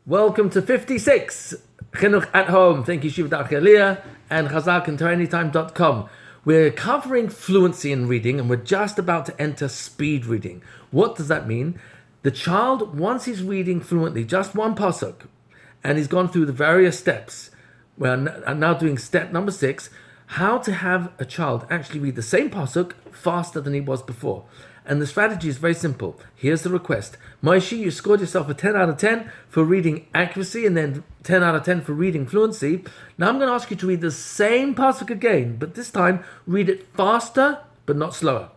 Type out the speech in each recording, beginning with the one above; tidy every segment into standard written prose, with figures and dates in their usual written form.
Welcome to 56 Chinuch at Home. Thank you, Shiva Da'Chelia and Chazak and TorahAnytime.com. We're covering fluency in reading and we're just about to enter speed reading. What does that mean? The child, once he's reading fluently, just one pasuk, and he's gone through the various steps. We're now doing step number 6, how to have a child actually read the same pasuk faster than he was before. And the strategy is very simple. Here's the request. Moshe, you scored yourself a 10 out of 10 for reading accuracy and then 10 out of 10 for reading fluency. Now I'm going to ask you to read the same pasuk again, but this time read it faster but not slower.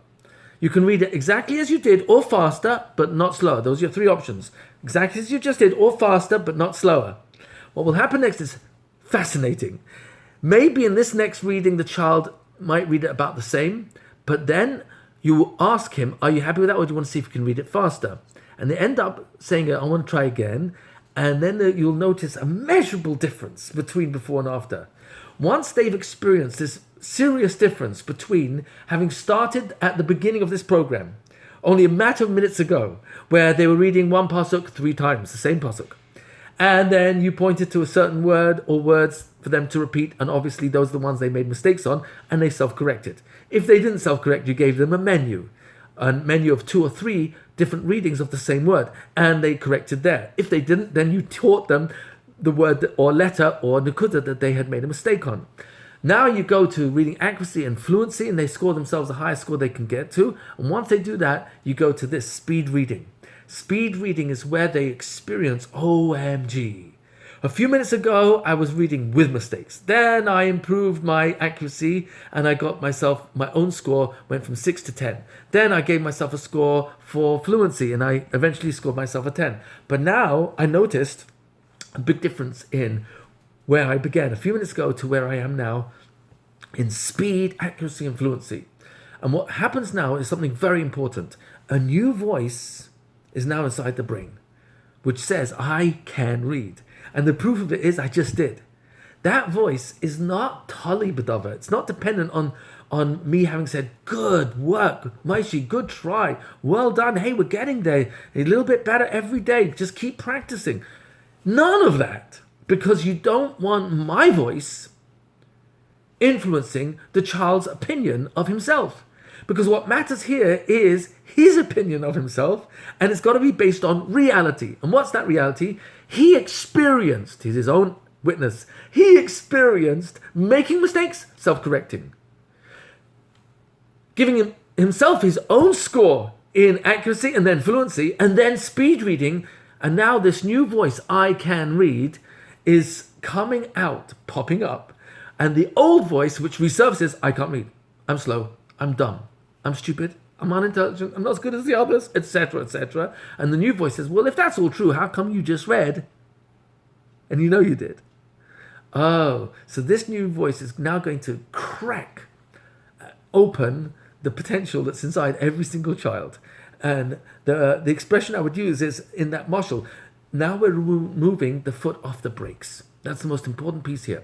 You can read it exactly as you did or faster but not slower. Those are your 3 options. Exactly as you just did or faster but not slower. What will happen next is fascinating. Maybe in this next reading the child might read it about the same, but then you will ask him, are you happy with that, or do you want to see if you can read it faster? And they end up saying, I want to try again. And then you'll notice a measurable difference between before and after. Once they've experienced this serious difference between having started at the beginning of this program, only a matter of minutes ago, where they were reading one pasuk 3 times, the same pasuk, and then you pointed to a certain word or words for them to repeat, and obviously those are the ones they made mistakes on, and they self-corrected. If they didn't self-correct, you gave them a menu of 2 or 3 different readings of the same word, and they corrected there. If they didn't, then you taught them the word or letter or nekuda that they had made a mistake on. Now you go to reading accuracy and fluency, and they score themselves the highest score they can get to, and once they do that, you go to this speed reading. Speed reading is where they experience OMG. A few minutes ago, I was reading with mistakes. Then I improved my accuracy and I got myself, my own score went from 6 to 10. Then I gave myself a score for fluency and I eventually scored myself a 10. But now I noticed a big difference in where I began a few minutes ago to where I am now in speed, accuracy, and fluency. And what happens now is something very important. A new voice is now inside the brain, which says, I can read. And the proof of it is I just did. That voice is not tali b'dava. It's not dependent on me having said, good work, Maishi, good try, well done, hey, we're getting there, a little bit better every day, just keep practicing. None of that, because you don't want my voice influencing the child's opinion of himself. Because what matters here is his opinion of himself, and it's got to be based on reality. And what's that reality? He experienced, he's his own witness, he experienced making mistakes, self-correcting. Giving himself his own score in accuracy and then fluency, and then speed reading, and now this new voice, I can read, is coming out, popping up. And the old voice, which resurfaces, I can't read, I'm slow, I'm dumb, I'm stupid, I'm unintelligent, I'm not as good as the others, etc., etc. And the new voice says, well, if that's all true, how come you just read? And you know you did. Oh, so this new voice is now going to crack open the potential that's inside every single child. And the expression I would use is in that mashal, now we're removing the foot off the brakes. That's the most important piece here.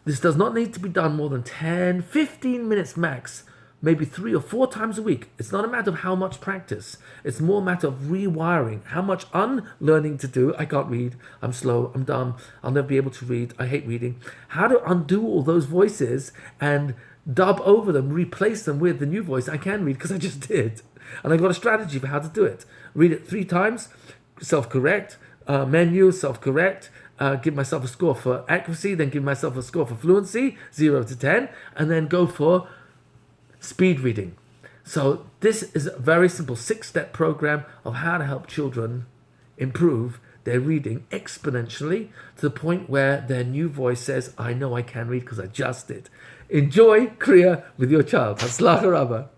This does not need to be done more than 10, 15 minutes max, maybe 3 or 4 times a week. It's not a matter of how much practice. It's more a matter of rewiring. How much unlearning to do. I can't read. I'm slow. I'm dumb. I'll never be able to read. I hate reading. How to undo all those voices and dub over them, replace them with the new voice. I can read because I just did. And I've got a strategy for how to do it. Read it 3 times, self-correct, menu, self-correct, give myself a score for accuracy, then give myself a score for fluency, 0 to 10, and then go for speed reading. So this is a very simple 6-step program of how to help children improve their reading exponentially to the point where their new voice says, I know I can read because I just did. Enjoy Kriya with your child. Hatzlacha Rabbah.